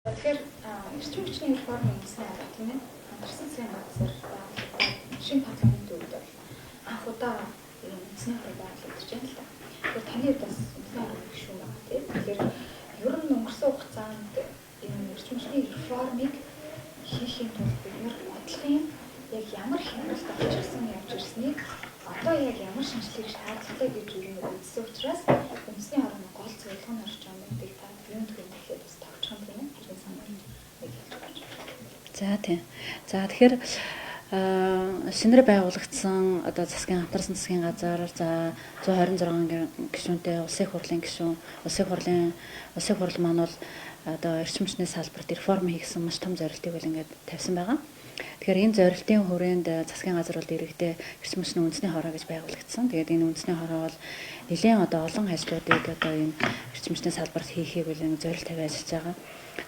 Тэгэхээр эрчим хүчний реформ хийсэн арга тийм ээ. Хамтарсан засгийн газар байгуулагдаад шинэ парламент үед бол анх удаа үндэсний хорыг байгуулагдаж байна л да. Тэгэхээр таны хувьд бас үндэсний хорыг гişүүн байгаа тийм. Тэгэхээр ер нь өнгөрсөн хугацаанд энэ эрчим хүчний реформыг хийхийн тулд бид нар бодлогын яг ямар хямралд орж ирсэн явж ирснийг одоо яг ямар шинжилгээг шаардлагатай гэж юу нэг үзсэн учраас үндэсний хорны гол зорилго нь орж байгаа юмыг та юунд гэх мэт бас товчхон тийм ээ. За тийм. За тэгэхээр шинээр байгуулагдсан одоо засгийн хамтарсан засгийн газар за 126 гишүүнтэй улсын хурлын гишүүн, улсын хурл маань бол одоо эрчим хүчний салбарт реформ хийсэн маш том зорилтыг бол ингээд тавьсан байгаа. Тэгэхээр энэ зорилтын хүрээнд засгийн газар бол иргэдээ эрчим хүчний үндэсний хороо гэж байгуулагдсан. Тэгээд энэ үндэсний хороо бол нэлээд одоо олон ажлуудыг одоо энэ эрчим хүчний салбарт хийхийг бол зорилт тавиад ажиллаж байгаа.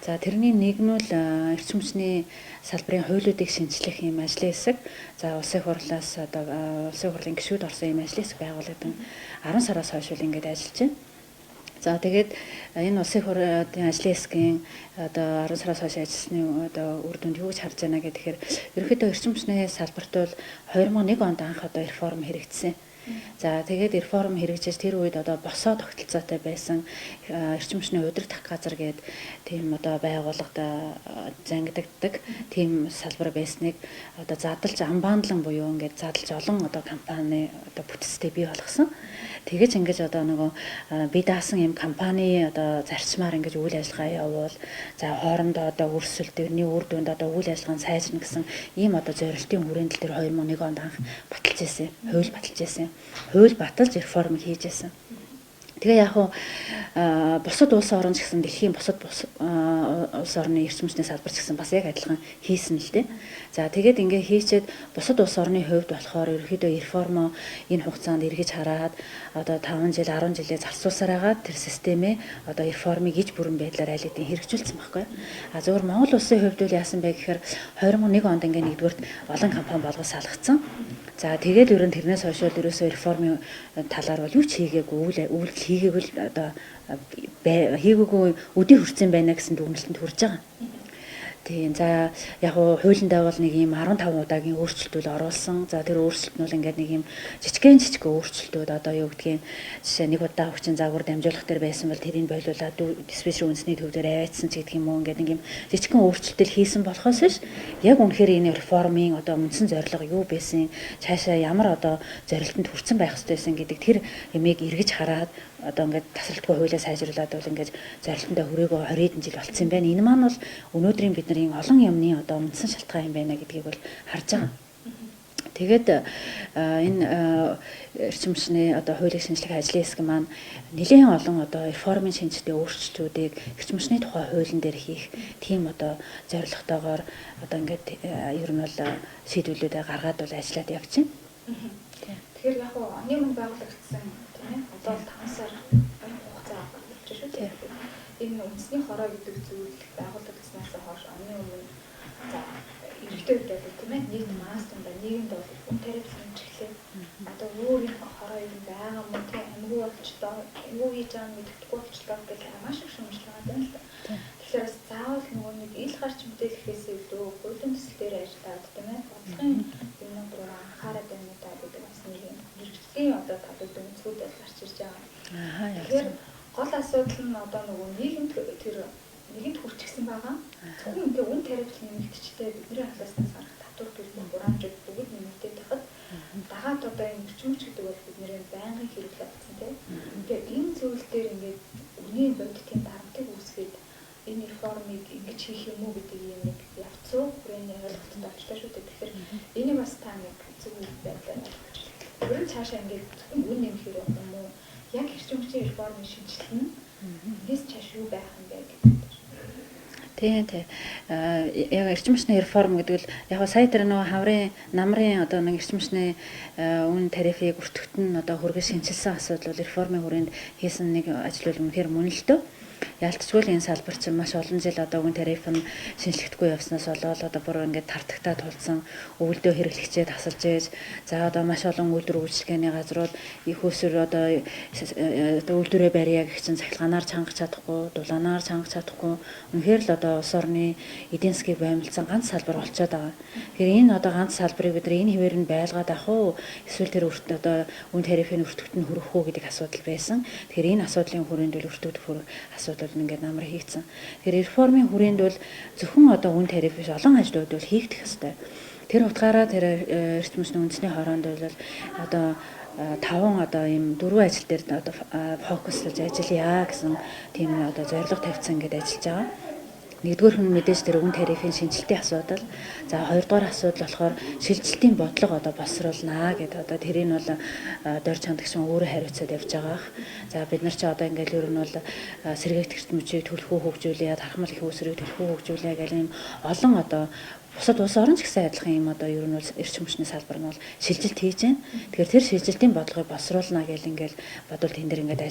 За тэрний нэг нь бол эрчим хүчний салбарын хуулиудыг шинжлэх юм ажлын хэсэг. За улсын хурлаас одоо улсын хурлын гишүүд орсон юм ажлын хэсэг байгуулагдсан 10 сараас хойш бол ингээд ажиллаж байна. За тэгээд энэ улсын хурлын ажлын хэсгийн одоо 10 сараас хойш ажилласны одоо үр дүнд юу гэж харж байна гэхээр ерөнхийдөө эрчим хүчний салбарт бол 2001 онд анх одоо реформ хэрэгжсэн. За тэгээд реформ хэрэгжиж тэр үед одоо босоо тогтолцоотой байсан эрчим хүчний удирдах газар гээд тийм одоо байгууллагад зангидагддаг тийм салбар байсныг одоо задлж амбаандлан буюу ингээд задлж олон одоо компани одоо бүтцтэй бий болгосон. Тэгэж ингэж одоо нөгөө би даасан юм компани одоо зарчмаар ингэж үйл ажиллагаа явуул за хоорондоо одоо өрсөлд тэрний үр дүнд одоо үйл ажиллагаа сайжрна гэсэн ийм одоо зорилтын хүрээнд тэр 2001 онд анх баталж ирсэн. Хууль баталж ирсэн. Хууль баталж реформ хийж ирсэн. Тэгээ яг хуу бусад улс орн ч гэсэн дэлхийн бусад улс орны эрчим хүчний салбар ч гэсэн бас яг адилхан хийсэн л дээ. За тэгээд ингээ хийчихэд бусад улс орны хувьд болохоор ерөөхдөө реформо энэ хугацаанд эргэж хараад одоо 5 жил 10 жилээ зарцуулсаар байгаа тэр системээ одоо реформыг иж бүрэн байдлаар аль хэдийн хэрэгжүүлсэн байхгүй. А зөвхөн Монгол улсын хувьд бол яасан бэ гэхээр 2001 онд ингээ нэгдүгürt олон компани болгож салгацсан. За тэгээд ер нь тэрнээс хойш бол ерөөсөө реформын талаар бол юу ч хийгээгүй үйл хийгээгүй одоо хийгээгүй өдий хүрсэн байна гэсэн дүгнэлтэнд хүрж байгаа. Тийм за яг хуулиндаа бол нэг юм 15 удаагийн өөрчлөлтүүд оруулсан. За тэр өөрчлөлт нь бол ингээд нэг юм жижигхэн өөрчлөлтүүд одоо юу гэдгийг жишээ нэг удаа хүчин загвар дамжуулах дээр байсан бол тэрийг болиулаад диспетчер үндэсний төв дээр аваадсан ч гэдэг юм уу ингээд нэг юм жижигхэн өөрчлөлтөл хийсэн болохоос биш яг үнэхээр энэ реформын одоо үндсэн зорилго юу байсан цаашаа ямар одоо зорилтонд хүрсэн байх ёстой байсан гэдэг тэр ямиг эргэж хараад одоо ингээд тасралтгүй хуулиа сайжруулад бол ингээд зорилтондоо хүрээгөө 20 хэдэн жил болцсон байна. Энэ маань бол өнөөдрийн бидний олон юмны одоо үндсэн шалтгаан юм байна гэдгийг бол харж байгаа. Тэгээд энэ эрчим хүчний одоо хуулийн шинжилгээ ажлын хэсэг маань нэлээд олон одоо реформын шинжилгээ өөрчлөлтүүдийг эрчим хүчний тухай хуулийн дээр хийх тийм одоо зорилготойгоор одоо ингээд ер нь бол шийдвэрлүүдээ гаргаад бол ажиллаад явж байна. Тэгэхээр яг нь оны өмнө байгуулагдсан тийм ээ одоо 5 сар хугацаа болж шүү дээ. Энэ үндэсний хороо гэдэг зүйл байгуулагдсанаас хойш оны өмнө за эрэгтэй үед бол тийм ээ нийт маас тундаа нийгэмд бол хүн тариалан чиглээ. Одоо өөр энэ хороо юм байгаа мó тийм амьгүй болчлоо, юу хийж байгаа нь мэддэхгүй болчлоо гэх маш их шүүмжлэг байгаа юм л да. Тэгэхээр бас заавал нөгөө нэг ил гарч мэдээлэхээс илүү хуулийн төсөл дээр ажиллаад тийм ээ бодлогын юмнууд руу анхаарал тавьнаа гэдэг бас нэг юм хэрэгжлийн одоо талууд өнцгүүд гарч ирж байгаа. Тэгэхээр гол асуудал нь одоо нөгөө нийгэмд тэр нэгэнд хүрчихсэн байгаа. Зөвхөн ингээ үн тариалан нэмэгдчтэй бидний халааснаас гарах татвар төлбөр бураамжууд бүгд нэмэгдээд байхад дагаад одоо энэ эрчим хүч гэдэг бол бидний байнгын хэрэглээ болсон тийм. Тэгээ энэ зүйл дээр ингээ үнийн бодитын дарамтыг үүсгээд энэ реформыг ингэж хийх юм уу гэдэг юм нэг явцуу хүрээний ойлголтод авчтай шүү дээ. Тэгэхээр энийг бас та нэг зөв байдлаар ойлгож байна. Өөрөөр цаашаа ингээд зөвхөн үн нэмэх юм уу? Яг эрчим хүчний реформын шинжилгээ нь энэс цааш юу байх юм бэ гэдэг. Тийм. Яг эрчим хүчний реформ гэдэг нь яг сая тэр нөгөө хаврын намрын одоо нэг эрчим хүчний үн тарифыг өртөгтөн одоо хүргэж шинжилсэн асуудал бол реформын хүрээнд хийсэн нэг ажил бол үнэхээр мөн л дөө. Яалтчгүй л энэ салбар чинь маш олон жил одоо үн тариф нь шинжлэхдэггүй явснаас болоод одоо бүр ингээд тартагтаа тулсан өвөлдөө хэрэглэгчээ тасалж ээж за одоо маш олон үйлдвэр үйлчилгээний газрууд их усөр одоо үйлдвэрээ барья гэх чинь цахилгаанаар чангаж чадахгүй, дулаанаар чангаж чадахгүй үнэхээр л одоо улс орны эдийн засгийг баймилсан ганц салбар болчиход байгаа. Тэгэхээр энэ одоо ганц салбарыг бид энэ хэвээр нь байлгаад авах уу эсвэл тэр одоо үн тарифын өртөгт нь хүрэх үү гэдэг асуудал байсан. Тэгэхээр энэ асуудлын хүрээнд бол өртөгт хүрэх асуудал нь ингээд намар хийгдсэн. Тэгэхээр реформын хүрээнд бол зөвхөн одоо үн тариф биш олон ажлууд бол хийгдэх ёстой. Тэр утгаараа тэр эрчим хүчний үндэсний хороонд бол одоо 5 одоо ийм 4 ажил дээр одоо фокуслж ажиллая гэсэн тийм одоо зорилго тавьсан ингээд ажиллаж байгаа. Нэгдүгээр хүн мэдээж тэр үн тарифын шинжилтийн асуудал. За хоёрдугаар асуудал болохоор шилжилтийн бодлого одоо босруулнаа гэдэг одоо тэрийг нь бол дор чандагшин өөрөө хариуцаад явж байгаа. За бид нар ч одоо ингээл ер нь бол сэргээгт эрчим хүчийг төлхөө хөгжүүлээ, тархамал их усрыг төлхөө хөгжүүлээ гэх юм олон одоо бусад улс орн ч гэсэн адилхан юм одоо ер нь бол эрчим хүчний салбар нь бол шилжилт хийж байна. Тэгэхээр тэр шилжилтийн бодлогыг босруулнаа гэл ингээл бодвол тэн дээр ингээд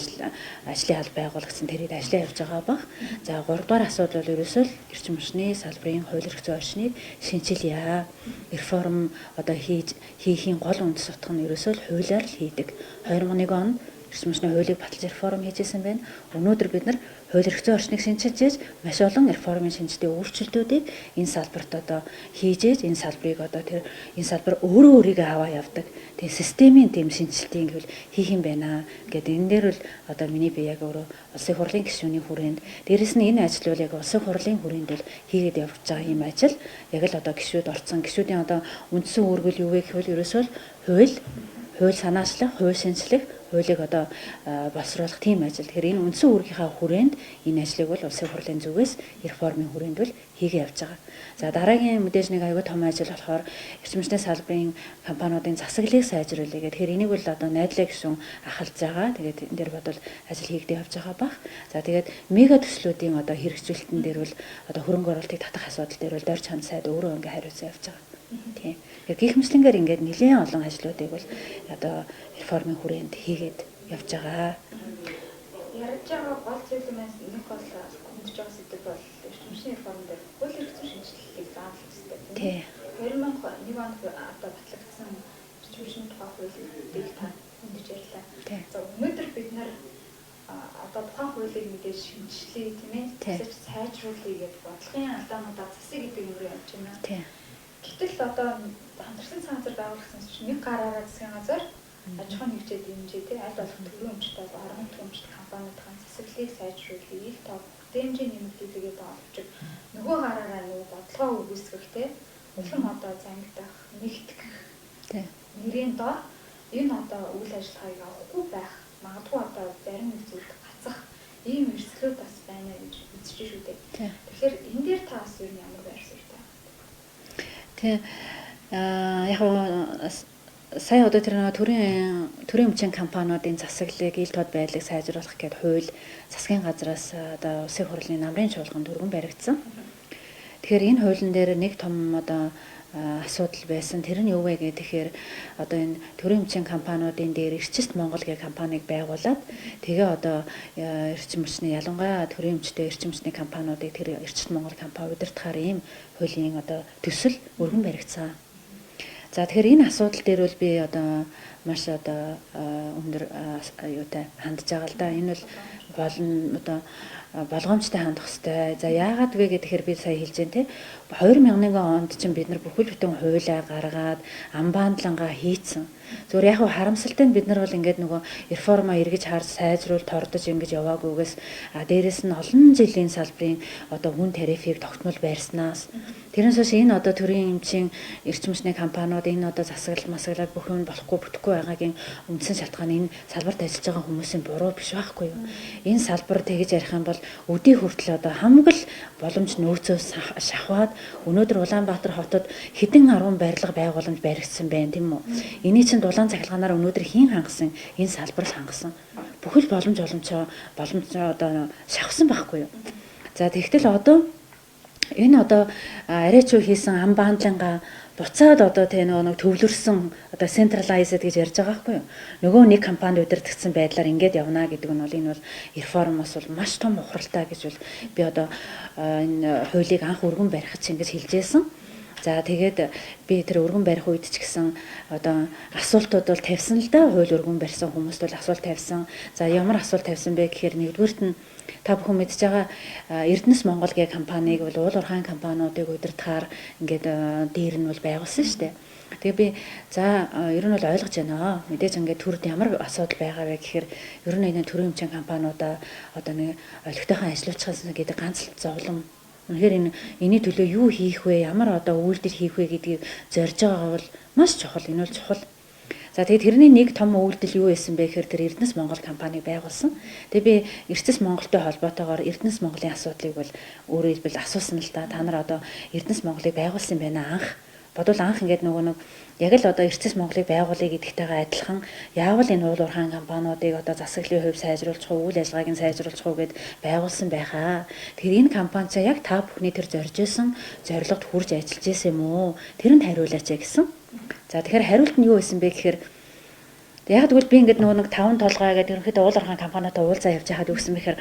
ажлын алба байгуулагдсан тэрийг ажиллаа явж байгаа баг. За 3 дугаар асуудал бол ерөөсөө эрчим хүчний салбарын хууль эрх зүйн орчныг шинжилье. Реформ одоо хийхийн гол үндэс утга нь ерөөсөө хуулиар л хийдэг. 2001 он эрчим хүчний хуулийг баталж реформ хийжсэн байна. Өнөөдөр бид нар хууль эрх зүйн орчныг шинжилж маш олон реформын шинжилтийн өөрчлөлтүүдийг энэ салбарт одоо хийж ээж энэ салбарыг одоо тэр энэ салбар өөрөө өөрийгөө аваа явдаг. Тэгээ системийн тийм шинжилтийн гэвэл хийх юм байна гэдэг энэ дээр л одоо миний би яг өөрөө улсын хурлын гишүүний хүрээнд дээрэс нь энэ ажил бол яг улсын хурлын хүрээнд бол хийгээд явж байгаа юм ажил. Яг л одоо гишүүд орцсон гишүүдийн одоо үндсэн үүргэл юу вэ гэвэл ерөөсөө хууль санаачлах, хууль шинжлэх хуулийг одоо боловсруулах тийм ажил. Тэгэхээр энэ үндсэн үүргийнхаа хүрээнд энэ ажлыг бол улсын хурлын зүгээс реформын хүрээнд бол хийгээ явж байгаа. За дараагийн мэдээж нэг аюул том ажил болохоор эрчим хүчний салбарын компаниудын засаглалыг сайжруулъя гэх. Тэгэхээр энийг бол одоо найдлаа гишүүн ахалж байгаа. Тэгээд энэ дээр бодвол ажил хийгдэж явж байгаа бах. За тэгээд мега төслүүдийн одоо хэрэгжүүлэлтэн дээр бол одоо хөрөнгө оруулалтыг татах асуудал дээр бол дорж ханд сайд өөрөө ингээ хариуцсан явж байгаа. Тийм. Гэх мэтлэнгээр ингээд нэлээд олон ажлуудыг бол одоо реформын хүрээнд хийгээд явж байгаа. Яриж байгаа гол зүйл маань нэг бол хүндж байгаа сэдв бол эрчим хүчний реформ дээр хууль эрх зүйн шинжилгээг заавал хэрэгтэй тийм. 2001 онд одоо батлагдсан эрчим хүчний тухай хуулийг та хүндж ярьлаа. За өнөөдөр бид нар одоо тухайн хуулийг мэдээж шинжилээ тийм ээ. Тэгсэж сайжруулъя гэж бодлогын алдаануудаа засъя гэдэг юм руу явж байна. Тийм. Гэтэл одоо хамтарсан цаан газар байгуулагдсан чинь нэг гараараа засгийн газар аж ахуй нэгжээ дэмжээ тий аль болох төрийн өмчтэй орон төмчтэй компаниудын засаглалыг сайжруулъя ил тоо дэмжээ нэмэгдүүлэгээ боловч нөгөө гараараа нөгөө бодлогоо үгүйсгэх тий улам одоо зангидах нэгтгэх тий нэрийн доор энэ одоо үйл ажиллагааг авахгүй байх магадгүй одоо зарим нэг зүйлд гацах ийм эрсдлүүд бас байна гэж үзэж шүү дээ. Тэгэхээр энэ дээр та бас юу ямар байр суурьтай? Тий яг сая одоо тэр төрийн өмчийн компаниудын засаглалыг ил тод байдлыг сайжруулах гэхэд хууль засгийн газраас одоо улсын хурлын намрын чуулганд өргөн баригдсан. Тэгэхээр энэ хуулийн дээр нэг том одоо асуудал байсан. Тэр нь юу вэ гэхээр одоо энэ төрийн өмчийн компаниудын дээр Эрчилт Монгол гэх компанийг байгуулад тэгээ одоо эрчим хүчний ялангуяа төрийн өмчтэй эрчим хүчний компаниудыг тэр Эрчилт Монгол компани удирдахаар ийм хуулийн одоо төсөл өргөн баригдсан. За тэгэхээр энэ асуудал дээр бол би одоо маш одоо өндөр аюутай хандж байгаа л да. Энэ бол болно одоо болгоомжтой хандах хэрэгтэй. За яагаад вэ гэхээр би сая хэлж байна те 2001 онд чинь бид нар бүхэл бүтэн хуулиа гаргаад амбаандлангаа хийцэн. Зүгээр яг харамсалтай нь бид нар бол ингээд нөгөө реформа эргэж харж сайжруул тордож ингэж яваагүйгээс дээрэс нь олон жилийн салбарын одоо хүн тарифыг тогтмол байрснаас тэрнээс хойш энэ одоо төрийн эмчийн эрчим хүчний компаниуд энэ одоо засаглал бүх юм болохгүй бүтэхгүй байгаагийн үндсэн шалтгаан энэ салбарт ажиллаж байгаа хүмүүсийн буруу биш байхгүй юу? Энэ салбар тэгж ярих юм бол өдий хүртэл одоо хамаг л боломж нөөцөөс шахаад өнөөдөр Улаанбаатар хотод хэдэн 10 барилга байгууламж баригдсан байна тийм үү? Эний чинь дулаан цахилгаанаар өнөөдөр хийн хангасан энэ салбар л хангасан. Бүхэл боломж одоо шавхсан байхгүй юу? За тэгтэл одоо энэ одоо арайчуу хийсэн амбаандлангаа буцаад одоо тэ нэг төвлөрсөн одоо centralized гэж ярьж байгаа байхгүй юу. Нөгөө нэг компанид удирдагдсан байдлаар ингээд явна гэдэг нь бол энэ бол реформоос бол маш том ухралтай гэж бол би одоо энэ хуулийг анх өргөн барихад ч ингэж хэлжсэн. За тэгээд би тэр өргөн барих үед ч гэсэн одоо асуултууд бол тавьсан л да. Хууль өргөн барьсан хүмүүст бол асуулт тавьсан. За ямар асуулт тавьсан бэ гэхээр нэгдүгüүрт нь та бүхэн мэдж байгаа Эрдэнэс Монгол гэх компанийг бол уул уурхайн компаниудыг удирдахаар ингээд дээр нь бол байгуулсан шүү дээ. Тэгээ би за ер нь бол ойлгож байна. Мэдээж ингээд төрд ямар асуудал байгаа вэ гэхээр ер нь энэ төрийн хэмжээний компаниудаа одоо нэг олигтойхон ажиллуулчихсан гэдэг ганц л зовлон. Үнэхээр энэний төлөө юу хийх вэ? Ямар одоо үйлдэл хийх вэ гэдгийг зорж байгаа бол маш чухал. Энэ бол чухал. За тэгээд тэрний нэг том үйлдэл юу байсан бэ гэхээр тэр Эрдэнэс Монгол компаниг байгуулсан. Тэгээ би Эрдэнэс Монголтой холбоотойгоор Эрдэнэс Монголын асуудлыг бол өөрөө хэлбэл асуусан л да. Та нар одоо Эрдэнэс Монголыг байгуулсан байна анх. Бодвол анх ингээд нөгөө нэг яг л одоо Эрдэнэс Монголыг байгуулъя гэдэгтэйгээ адилхан яавал энэ уул уурхайн компаниудыг одоо засаглалын хувь сайжруулах уу, үйл ажиллагааг нь сайжруулах уу гэд байгуулсан байхаа. Тэгэхээр энэ компани цаа яг та бүхний тэр зорж исэн зорилгод хүрж ажиллаж исэн юм уу? Тэрэнд хариулаач гэсэн. За тэгэхээр хариулт нь юу байсан бэ гэхээр яг тэгвэл би ингээд нөгөө нэг 5 толгой гэдэг ерөнхийдөө уул уурхайн компаниудаа уулзаа явж хаад өгсөн бэхээр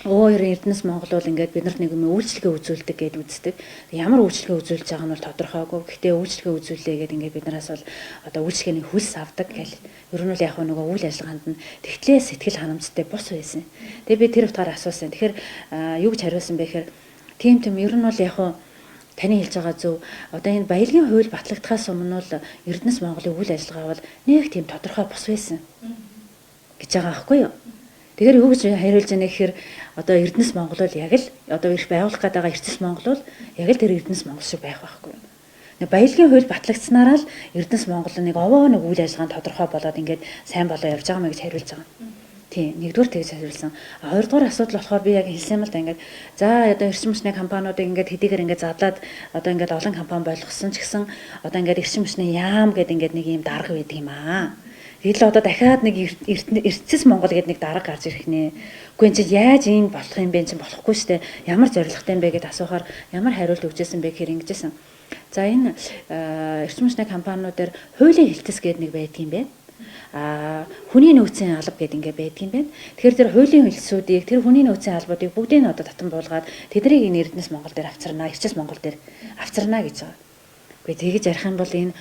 Эрдэнэс Монгол бол ингээд бид нарт нэг юм үйлчлэгээ үзүүлдэг гэдээ үздэг. Ямар үйлчлэгээ үзүүлж байгаа нь бол тодорхойгүй. Гэхдээ үйлчлэгээ үзүүлээ гэдэг ингээд биднээс бол одоо үйлчлэгээний хөлс авдаг гэл. Ер нь бол яг нөгөө үйл ажиллагаанд нь тэгтлээ сэтгэл ханамжтай бус байсан. Тэгээ би тэр утгаараа асуусан. Тэгэхээр юу гэж хариулсан бэ гэхээр тийм ер нь бол яг таны хэлж байгаа зөв. Одоо энэ баялагын хууль батлагдахаас өмнө бол Эрдэнэс Монголын үйл ажиллагаа бол нэг тийм тодорхой бус байсан гэж байгаа аахгүй юу? Тэгэхээр юу гэж хариулж яана гэхээр одоо Эрдэнэс Монгол бол яг л одоо их байгуулах гэдэг байгаа Эрдэнэс Монгол бол яг л тэр Эрдэнэс Монгол шиг байх байхгүй юу? Нэг баялагын хууль батлагдсанараа л Эрдэнэс Монгол нэг овоо нэг үйл ажиллагаанд тодорхой болоод ингээд сайн болоо явж байгаа мэй гэж хариулж байгаа. Тийм, нэгдүгээр тэгж хариулсан. Хоёрдугаар асуудал болохоор би яг хэлсэн юм л да ингээд за одоо эрчим хүчний компаниудыг ингээд хэдийгээр ингээд задлаад одоо ингээд олон компани болгосон ч гэсэн одоо ингээд эрчим хүчний яам гэдэг ингээд нэг юм дарга байдаг юм аа. Тэгэл одоо дахиад нэг Эрдэнэс Монгол гэдэг нэг дарга гарч ирэх нэ. Үгүй энэ яаж ийм болох юм бэ? Чинь болохгүй штэ. Ямар зорилготой юм бэ гэд асуухаар ямар хариулт өгчээсэн бэ гэхээр ингэжсэн. За энэ эрчим хүчний компаниудаар хуулийн хэлтэс гэдэг нэг байдаг юм байна. Хүний нөөцийн алба гэдэг ингээ байдаг юм байна. Тэгэхээр тэр хуулийн хэлтсүүдийг тэр хүний нөөцийн албуудыг бүгдийг нь одоо татан буулгаад тэднийг энэ Эрдэнэс Монгол дээр авчирнаа, Эрчим Монгол дээр авчирнаа гэж байгаа. Үгүй тэгэж ярих юм бол энэ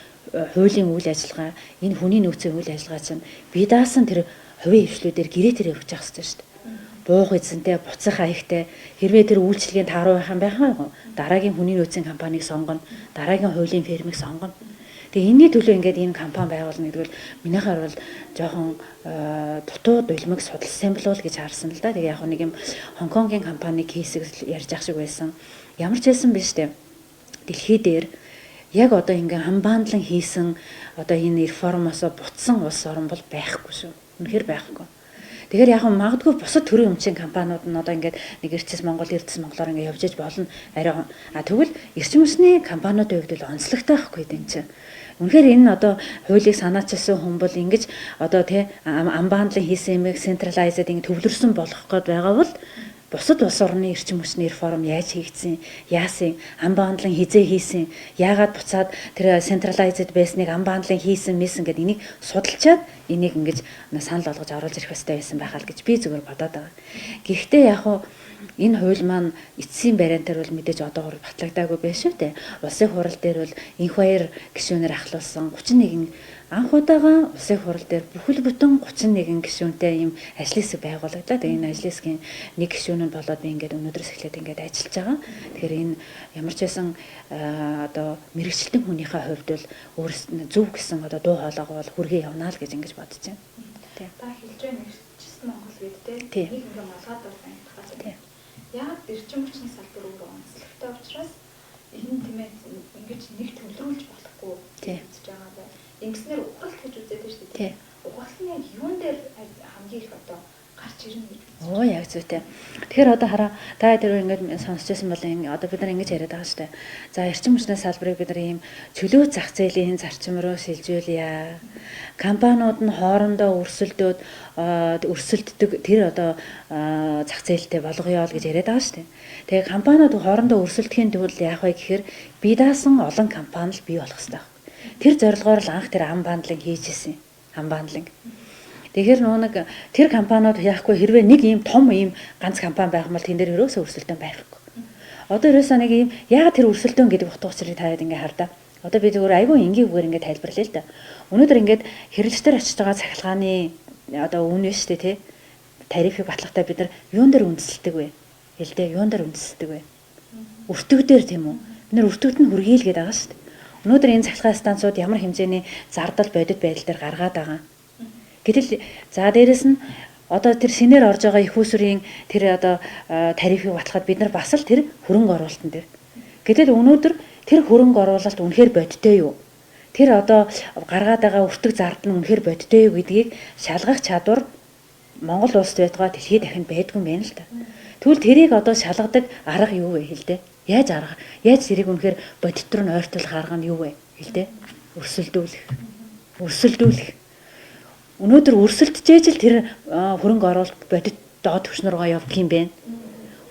хуулийн үйл ажиллагаа, энэ хүний нөөцийн үйл ажиллагаа чинь бие даасан тэр хувийн хвшлүүдээр гэрээтэр явж явах хэрэгтэй шүү дээ. Буух эзэнтэй, буцах аягтай хэрвээ тэр үйлчлэгийн тааруу байх юм байхаа дараагийн хүний нөөцийн компанийг сонгоно, дараагийн хуулийн фирмийг сонгоно. Тэгээ энэний төлөө ингээд энэ компани байгуулна гэдэг бол минийхаар бол жоохон дутуу дулмиг судалсан болов гэж харсан л да. Тэгээ яг нэг юм Хонконгийн компани кейсийг ярьж ах шиг байсан. Ямар ч байсан биш дээ. Дэлхий дээр яг одоо ингээ хамбаандлан хийсэн одоо энэ реформоос буцсан улс орн бол байхгүй шүү. Үнэхээр байхгүй. Тэгэхээр яг магадгүй бусад төрийн өмчийн компаниуд нь одоо ингээд нэг Эрдэнэс Монголоор ингээд явж иж болно. Арай тэгвэл эрчим хүчний компаниудын хувьд л онцлогтой байхгүй дээ энэ чинь. Үнэхээр энэ одоо хуулийг санаачилсан хүн бол ингэж одоо тий амбаандлан хийсэн юмыг centralized ингэ төвлөрсөн болгох гээд байгаа бол бусад улс орны эрчим хүчний реформ яаж хийгдсэн, яасан, амбаандлан хизээ хийсэн, яагаад буцаад тэр centralized байсныг амбаандлан хийсэн мэсэн гэдэг энийг судалчаад энийг ингэж санал болгож оруулж ирэх хэрэгтэй байсан байхаа л гэж би зүгээр бодоод байгаа. Гэхдээ яг хуу энэ хууль маань эцсийн бариантаар бол мэдээж одоогор батлагдаагүй байх шүү дээ. Улсын хурал дээр бол энх баяр гишүүнээр ахлуулсан 31 анх удаага улсын хурал дээр бүхэл бүтэн 31 гишүүнтэй ийм ажлын хэсэг байгуулагдлаа. Тэгээ энэ ажлын хэсгийн нэг гишүүн нь болоод би ингээд өнөөдрөөс эхлээд ингээд ажиллаж байгаа. Тэгэхээр энэ ямар ч байсан одоо мэрэгчлэн хүнийхээ хувьд бол өөрсдөө зөв гэсэн одоо дуу хоолойгоо бол хүргээ явнаа л гэж ингэж бодож байна. Тий. Та хэлж байгаа Эрчим Монгол гэдэг те нэг юм олгоод байна. Яг эрчим хүчний салбар өөрөө онцлогтой учраас энэ тиймээ ингэж нэг төвлөрүүлж болохгүй гэж байгаа бай. Ингэснээр ухралт гэж үзээд байна шүү дээ. Ухралт нь яг юун дээр хамгийн их одоо гарч ирнэ гэж. Оо яг зүйтэй. Тэгэхээр одоо хараа та тэр ингээд сонсч байсан бол одоо бид нар ингэж яриад байгаа шүү дээ. За эрчим хүчний салбарыг бид нар ийм чөлөө зах зээлийн зарчим руу шилжүүлье. Компаниуд нь хоорондоо өрсөлддөг тэр одоо зах зээлтэй болгоё л гэж яриад байгаа шүү дээ. Тэгээ компаниуд хоорондоо өрсөлдөхийн тулд яах вэ гэхээр бие даасан олон компани л бий болох хэрэгтэй. Тэр зорилгоор л анх тэр unbundling хийж исэн. Unbundling. Тэгэхээр нэг тэр компаниуд яахгүй хэрвээ нэг ийм том ийм ганц компани байх юм бол тэн дээр ерөөсөө өрсөлдөөн байхгүй. Одоо ерөөсөө нэг ийм яагаад тэр өрсөлдөөн гэдэг утга учирыг таад ингээ хардаа. Одоо би зөвхөн айгүй энгийгээр ингээ тайлбарлая л да. Өнөөдөр ингээд хэрэглэгчдэр очиж байгаа цахилгааны одоо үн нь шүү дээ тий. Тарифыг батлахтаа бид нар юун дээр үндэслэдэг вэ? Хэлдэ юун дээр үндэслэдэг вэ? Өртөг дээр тийм үү? Бид нар өртөгт нь хүргэе л гэдэг байгаа шүү дээ. Өнөөдөр энэ цахилгаан станцууд ямар хэмжээний зардал бодит байдал дээр гаргаад байгаа. Гэтэл за дээрэс нь одоо тэр шинээр орж байгаа их усрын тэр одоо тарифыг батлахад бид нар бас л тэр хөрөнгө оруулалтын дээр. Гэтэл өнөөдөр тэр хөрөнгө оруулалт үнэхээр бодиттой юу? Тэр одоо гаргаад байгаа өртөг зардал нь үнэхээр бодиттой юу гэдгийг шалгах чадвар Монгол улсад байтугай дэлхийд дахинд байдгүй юм байна л да. Тэгвэл тэрийг одоо шалгадаг арга юу вэ хэлдэ? Яаж тэрийг үнэхээр бодит руу нь ойртуулах арга нь юу вэ хэлдэ? Өрсөлдүүлэх. Өнөөдөр өрсөлдөж л тэр хөрөнгө оруулалт бодит доод түвшин руугаа явдаг юм байна.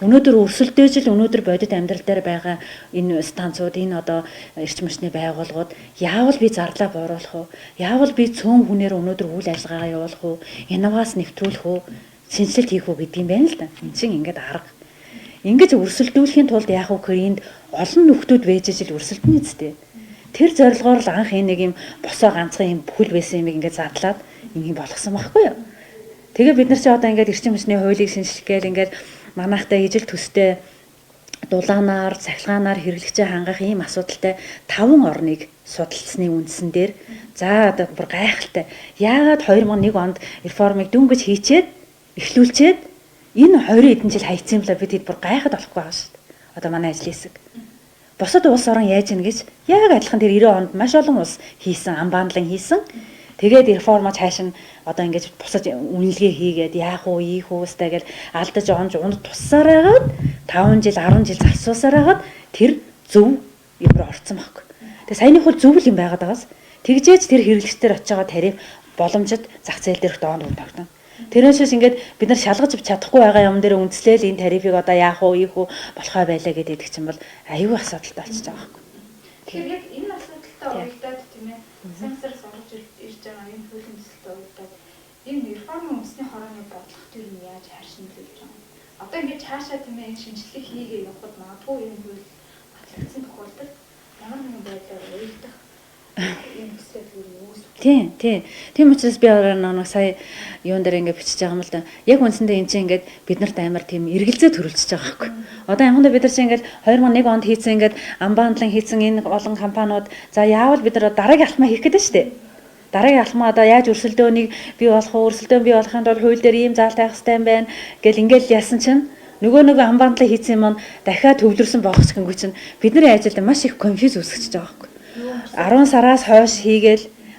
Өнөөдөр өрсөлдөж л өнөөдөр бодит амьдрал дээр байгаа энэ станцууд энэ одоо эрчим хүчний байгууллагууд яавал би зарлаа бууруулах уу? Яавал би цөөн хүнээр өнөөдөр үйл ажиллагаагаа явуулах уу? Инновац нэвтрүүлэх үү? Шинжилэлт хийх үү гэдэг юм байна л да. Энд чинь ингээд арга. Ингэж өрсөлдүүлэхийн тулд яах вэ гэхээр энд олон нөхдүүд байж ижил өрсөлдөнө үстэй. Тэр зорилгоор л анх энэ нэг юм босоо ганцхан юм бүхэл байсан юм ингээд задлаад ингэ болгосон байхгүй юу? Тэгээ бид нар чи одоо ингээд эрчим хүчний хуулийг шинжлэх гээл ингээд манайхтай ижил төстэй дулаанаар, цахилгаанаар хэрэглэгчээ хангах ийм асуудалтай 5 орныг судалсны үндсэн дээр за одоо бүр гайхалтай. Яагаад 2001 онд реформыг дөнгөж хийчээд эхлүүлчихэд энэ 20 хэдэн жил хайцсан юм бла бид хэд бүр гайхаад болохгүй байгаа шүү дээ. Одоо манай ажлын хэсэг. Босод улс орон яаж ийн гэж яг адилхан тэр 90 онд маш олон улс хийсэн, unbundling хийсэн. Тэгээд реформач хаашин одоо ингэж бусад үнэлгээ хийгээд яах уу, ийх үстэй гэж алдаж онж унд туссаар хагаад 5 жил, 10 жил зарцуулсаар хагаад тэр зөв юм руу орцсон байхгүй. Тэгээ саяных бол зөв л юм байгаад байгаас тэгжээж тэр хэрэглэгчдэр очиж байгаа тариф боломжит зах зээл дээрх доонд тавьсан. Тэрнээс ингээд бид нар шалгаж чадахгүй байгаа юм дээр үндэслээл энэ тарифыг одоо яах уу, ийх үү болохоо байлаа гэдэг чинь бол аюул асуудалтай болчихж байгаа байхгүй. Тэгэхээр яг энэ асуудалтай уялдаад тийм ээ сансараас орж ирж байгаа энэ хуулийн төсөлтэй уялдаад энэ реформын үндэсний хорооны бодлого төр нь яаж харшин төлж байгаа. Одоо ингээд цаашаа тийм ээ энэ шинжилгээ хийгээ явахад магадгүй энэ хууль батлагдсан тохиолдолд ямар нэгэн байдлаар уялдах юм төсөл үүсвэ. Тийм учраас би нэг сая юун дээр ингээд бичиж байгаа юм л да. Яг үндсэндээ энэ чинь ингээд биднэрт амар тийм эргэлзээ төрүүлчихэж байгаа байхгүй. Одоо янганда бид нар чинь ингээд 2001 онд хийсэн ингээд unbundling хийсэн энэ олон компаниуд за яавал бид нар дараагийн алхмаа хийх гэдэг шүү дээ. Дараагийн алхмаа одоо яаж өрсөлдөөнийг бий болох уу, өрсөлдөөн бий болохын тулд хууль дээр ийм заалт байх хэрэгтэй юм байна гэл ингээд ялсан чинь нөгөө unbundling хийсэн юм дахиад төвлөрсөн болох гэнгүүт чинь бидний ажилд маш их конфьюз үүсчихэж байгаа байхгүй.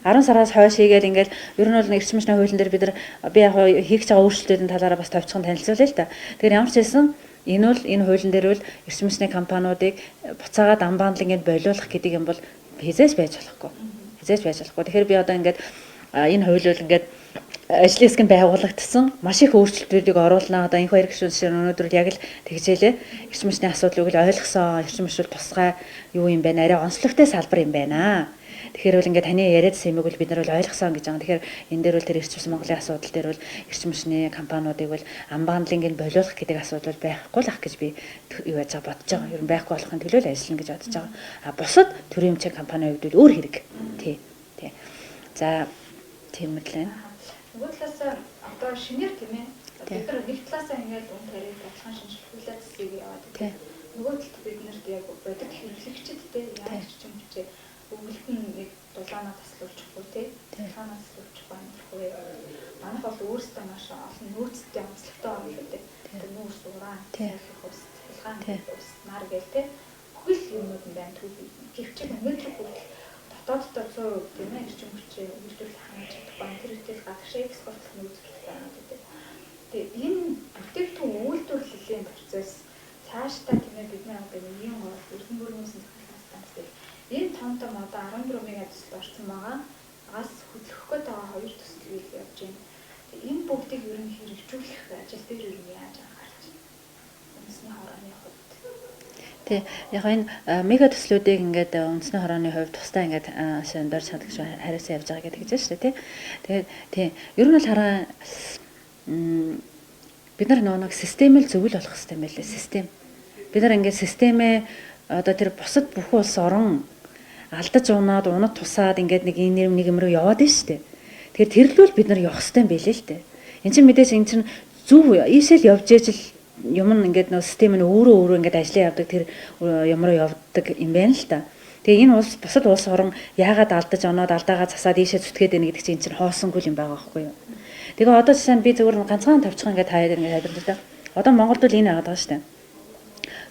10 сараас хойш хийгээл ингээд ер нь бол эрчим хүчний хуулийн дээр бид нар би яг хийх байгаа өөрчлөлтүүдийн талаараа бас товчхон танилцуулъя л да. Тэгэхээр ямар ч хэлсэн энэ хуулийн дээр бол эрчим хүчний компаниудыг буцаагаад unbundling-д болиулах гэдэг юм бол хизээж байж болохгүй. Тэгэхээр би одоо ингээд энэ хууль бол ингээд ажлын хэсэг нь байгуулагдсан маш их өөрчлөлтүүдийг оруулнаа. Одоо энэ хоёр гишүүн шиг өнөөдөр яг л тэгжээлээ. Эрчим хүчний асуудлыг л ойлгосон. Эрчим хүч тусгай юу юм бэ? Арай онцлогтой салбар юм байна. Тэгэхээр бол ингээд таны яриадсан юмыг бол бид нар бол ойлгосон гэж байгаа. Тэгэхээр энэ дээр бол тэр эрчим хүчний Монголын асуудал дээр бол эрчим хүчний компаниудыг бол unbundling-д болиулах гэдэг асуудал байхгүй л ах гэж би юу яаж бодож байгаа. Ер нь байхгүй болохын төлөө л ажиллана гэж бодож байгаа. А бусад төрийн өмчийн компанийн хувьд бол өөр хэрэг. Тий. За тийм л байна. Нөгөө талаас одоо шинээр тийм ээ бид нар нэг талаасаа ингээд үн тариф баталгаан шинжилгүүлээд цэцгийг яваад тийм. Нөгөө талд бид нарт яг бодит хэрэглэгчдтэй яаж ч юм чи өгөлт нь нэг дулаанаа таслуулчихгүй тийм. Дулаанаа таслуулчихгүй амархгүй. Манайх бол өөрсдөө маш олон нөөцтэй онцлогтой орно шүү дээ. Тэр нүүрс уран, салхи ус, хулгаан ус, нар гэл тийм. Бүхэл юмуд нь байна төв. Гэвч өнөөдөр хүртэл дотооддоо 100% тийм ээ эрчим хүчээ үйлдвэрлэх хангаж чадахгүй тэр үтэл гадагшаа экспортлох нөөцтэй байна гэдэг. Тэгээ энэ бүтээгдэхүүн үйлдвэрлэлийн процесс цаашдаа тиймээ бид нар одоо ийм гол эрдэнэ бүрийн үсэн захирлын станцыг энэ том одоо 14 мега төсөл орсон байгаа. Газ хөдлөх гээд байгаа хоёр төслийг явж байна. Энэ бүгдийг ер нь хэрэгжүүлэх ажил дээр ер нь яаж анхаарч байна? Үндэсний хорооны хувьд. Тий, яг энэ мега төслүүдийг ингээд үндэсний хорооны хувьд тусдаа ингээд шандор чадах шиг хариуцсан явж байгаа гэдэг чинь шүү дээ, тий. Тэгээд тий, ер нь бол хараа бид нар нэг системэл зөвл болох хэрэгтэй байлээ, систем. Бид нар ингээд системээ одоо тэр бусад бүх улс орон алдаж унаад унад тусаад ингээд нэг нэг юм руу яваад байна шүү дээ. Тэгэхээр тэрлүүл бид нар явах хэрэгтэй юм байлээ л дээ. Энд чинь мэдээж энэ чинь зөв ийшэл явж ижил юм ингээд нөө систем нь өөрөө ингээд ажиллаа явдаг тэр юм руу явдаг юм байна л та. Тэгээ энэ улс бусад улс орон яагаад алдаж оноод алдаагаа засаад ийшээ зүтгээд байна гэдэг чинь энэ чинь хоосонгүй юм байгаа байхгүй юу. Тэгээ одоо жишээ нь би зөвхөн ганцхан тавьчих ингээд хаяад ингээд хайрлаа та. Одоо Монголд бол энэ байгаа шүү дээ.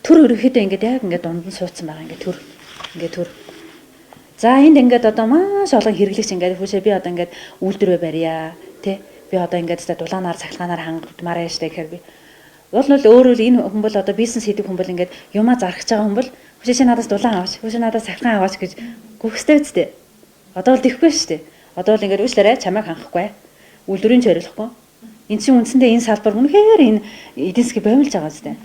Төр ерөнхийдөө ингээд яг ингээд дунд нь суудсан байгаа ингээд төр. За энд ингээд одоо маш олон хэрэглэгч ингээд хүчээ би одоо ингээд үйлдвэрээ барья тий. Би одоо ингээд дулаанаар цахилгаанаар хангамаар яаж тэ гэхээр би бол өөрөө энэ хүн бол одоо бизнес хийдэг хүн бол ингээд юмаа зархаж байгаа хүн бол хүчээ надаас дулаан аваач, хүчээ надаас цахилгаан аваач гэж гүөхстэй үсттэй. Одоо бол тэхгүй шүү дээ. Одоо бол ингээд үүслээрээ чамайг хангахгүй. Үйлдвэрийн зориулахгүй. Энд чинь үндсэндээ энэ салбар үнэхээр энэ эдийн засгийг боомлж байгаа үстэй.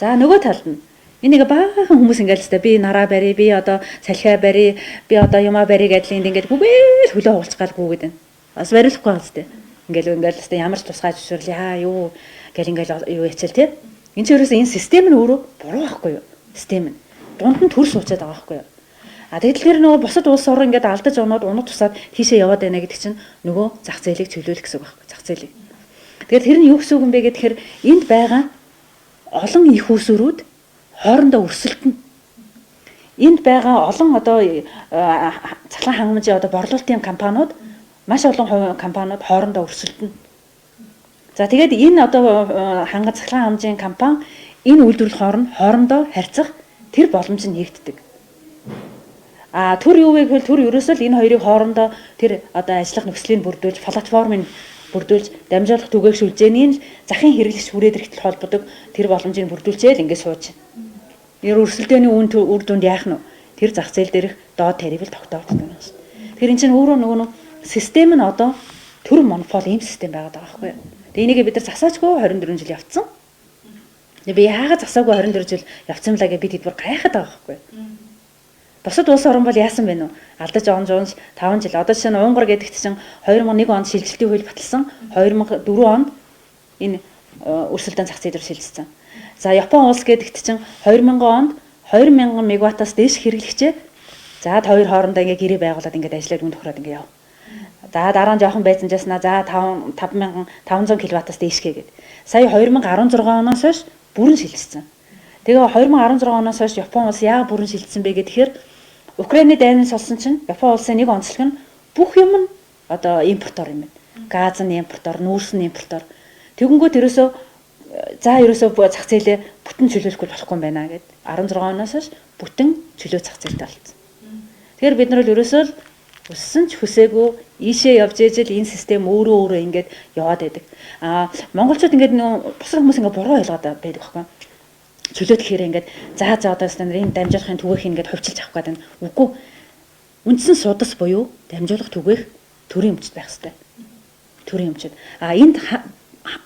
За нөгөө талд нь энийг баахан хүмүүс ингээд л та би нараа барья, би одоо салхиа барья, би одоо юмаа барья гэдэл ингээд бүгээл хөлөө хуулчих галгүй гэдэг. Бас бариулахгүй байгаа зү. Ингээд л та ямар ч тусгай зөвшөөрөл яа юу гэл ингээд юу яцэл тий. Энд чинь ерөөсөө энэ систем нь өөрөө буруу байхгүй юу? Систем нь. Дунд нь төр суучаад байгаа байхгүй юу? А тэгэхээр нөгөө бусад улс орн ингээд алдаж оноод унах тусаад тийшээ яваад байна гэдэг чинь нөгөө зах зээлийг чөлөөлөх гэсэн үг байхгүй зах зээлийг. Тэгэхээр тэр нь юу гэсэн үг юм бэ гэхээр энд байгаа олон их усрүүд хоорондоо өрсөлдөнө. Энд байгаа олон одоо цахилгаан хангамжийн одоо борлуулалтын компаниуд маш олон компаниуд хоорондоо өрсөлдөнө. За тэгээд энэ одоо цахилгаан хангамжийн компани энэ үйлдвэрлэл хоорондоо харьцах тэр боломж нь нэгддэг. А төр юу вэ гэвэл төр ерөөсөө л энэ хоёрыг хоорондоо тэр одоо ажиллах нөхцөлийг бүрдүүлж платформыг бүрдүүлж дамжуулах түгээгшүүлжээ нь захын хэрэглэгч хүрээд ирэхтэл холбодог тэр боломжийг бүрдүүлчихээ л ингээд сууж байна. Нэр өрсөлдөөний үр дүнд яах нь тэр зах зээл дээрх доод тарифыг тогтоогддог юм шүү. Тэгэхээр эн чинь өөрөө нөгөө систем нь одоо төр монопол ийм систем байгаад байгаа байхгүй юу. Тэгээ энийг бид нар засаачгүй 24 жил явцсан. Би яагаад засаагүй 24 жил явцсан млаа гэж бид хэдвэр гайхаад байгаа байхгүй юу. Бусад улс орн бол яасан бэ нүү? Алдаж онж 5 жил. Одоо жишээ нь Унгар гэдэгт чинь 2001 онд шилжилтийн хууль баталсан. 2004 онд энэ өрсөлдөөн зах зээл рүү шилжсэн. За Япон улс гэдэгт чинь 2000 онд 2000 мегаваттаас дээш хэрэглэгчээ за хоёр хоорондоо ингээ гэрээ байгуулад ингээ ажиллаад үн тохироод ингээ яв. За дараа нь жоохон байцанжаснаа за 5500 кВт-аас дээшгээ гээд. Сая 2016 оноос хойш бүрэн шилжсэн. Тэгээ 2016 оноос хойш Япон улс яагаад бүрэн шилжсэн бэ гэхээр Украины дайнаас олсон чинь Япон улсын нэг онцлог нь бүх юм нь одоо импортоор юм байна. Газ нь импортоор, нүүрс нь импортоор. Тэгэнгүүт ерөөсөө зах зээлээ бүтэн чөлөөлөхгүй болохгүй юм байна гэд 16 оноос хойш бүтэн чөлөө зах зээлтэй болсон. Тэгэхээр бид нар бол ерөөсөө л өссөн ч хүсээгүй ийшээ явж ижил энэ систем өөрөө ингээд яваад байдаг. Монголчууд ингээд бусад хүмүүс ингээд буруу ойлгоод байдаг байхгүй. Чөлөөт гэхээр ингээд за одоо энэ дамжуулахын түгээх ингээд хувьчилж авах гэдэг нь үгүй. Үндсэн судас буюу дамжуулах түгээх төрийн өмчт байх хэрэгтэй. Төрийн өмчт. Энд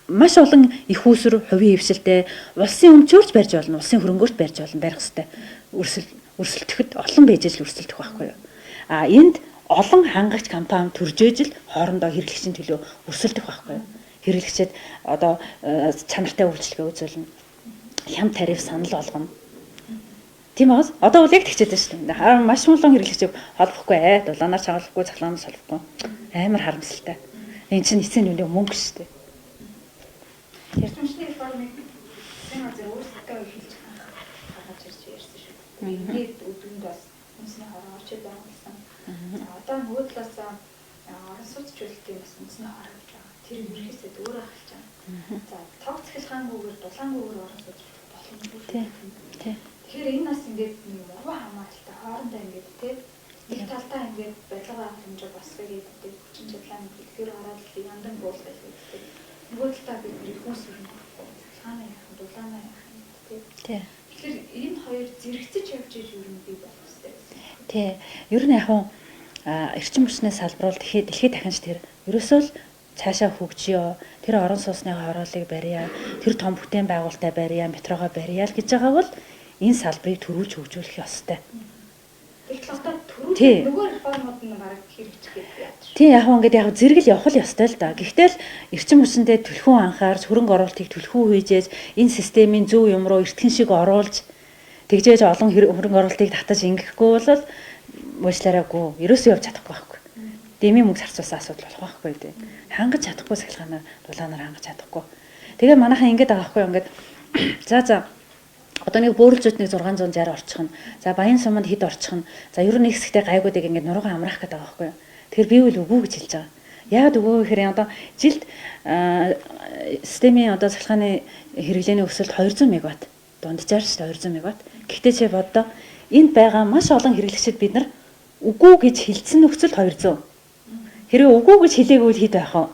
маш олон их усүр хувийн хвшилтэй улсын өмчөөрч барьж болно, улсын хөрөнгөөрч барьж болно барих хэрэгтэй. Өрсөлдөөхөд олон байж л өрсөлдөх байхгүй юу. Энд олон хангагч компани төржээж л хоорондоо хэрэглэгчийн төлөө өрсөлдөх байхгүй юу. Хэрэглэгчид одоо чанартай үйлчлэгээ үзүүлнэ. Хям тариф санал болгоно. Тийм байгаас одоо бол яг тэгчээд байна шүү дээ. Маш олон хэрэглэгчийг холбохгүй дулаанаар чаглахгүй, цахилгаанаар солихгүй. Амар харамсалтай. Энд чинь эцсийн үнэ мөнгө шүү дээ. Эрчимчний реформыг энэ үзэр өөрсдөө хэлж гаргаж ирж ярьсан шүү. Ингээд өдөрт бас үнсний хороо очиж байгуулсан. Одоо нөгөө талаас орон сууц чөлөөтэй бас үнсний хороо гэж байгаа. Тэр ерөөсөө өөр ахалж байгаа. За тог цахилгаангүйгээр дулаангүйгээр орон сууц боломжгүй шүү. Тэгэхээр энэ нас ингээд уруу хамааралтай хоорондоо ингээд тийм нэг талдаа ингээд барилга хэмжээ босгоё гэдэг хүчин чармайлт тэгэхээр ороод яндан буулгах гэдэг. Нөгөө талдаа бид тэр их усүр нь баггүй. Цахаана яах, дулаана яах юм тий. Тий. Тэгэхээр энэ хоёр зэрэгцэж явж иж юу юм бий болох хэрэгтэй гэсэн. Тий. Ер нь яг нь эрчим хүчний салбар бол дэлхийд дахинч тэр ерөөсөө л цаашаа хөгжиё. Тэр орон сууцны хорооллыг барья. Тэр том бүтээн байгуулалтаа барья, метрогоо барья л гэж байгаа бол энэ салбарыг төрүүлж хөгжүүлэх ёстой. Тэгэхээр одоо төрүүлэх нөгөө реформууд нь бараг хэрэгжих гэдэг яаж. Тийм яг ингээд яг зэрэг л явах л ёстой л да. Гэхдээ л эрчим хүчиндээ түлхүүн анхаарч хөрөнгө оруулалтыг түлхүү хийжээж энэ системийн зөв юм руу эртхэн шиг оруулж тэгжээж олон хөрөнгө оруулалтыг татаж ингэхгүй бол уучлаарайгүй ерөөсөө явж чадахгүй байхгүй. Дэмий мөнгө зарцуулсан асуудал болох байхгүй дээ. Хангаж чадахгүй сахилгаанаар дулаанаар хангаж чадахгүй. Тэгээ манайхан ингэж байгаа байхгүй ингээд за одоо нэг бөөрөлжүүд нэг 660 орчих нь. За Баян суманд хэд орчих нь. За ер нь нэг хэсэгтээ гайгуудыг ингээд нуруугаа амраах гэдэг байгаа байхгүй юу. Тэгэхээр би үл үгүй гэж хэлж байгаа. Яагаад үгүй гэхээр одоо жилд системийн одоо сахилгааны хэрэглээний өсөлт 200 мегаватт дунджаар шүү дээ 200 мегаватт. Гэхдээ чи боддоо энд байгаа маш олон хэрэглэгчид бид нар үгүй гэж хэлсэн нөхцөлд 200. Хэрэв үгүй гэж хэлээгүй бол хэд байх вэ?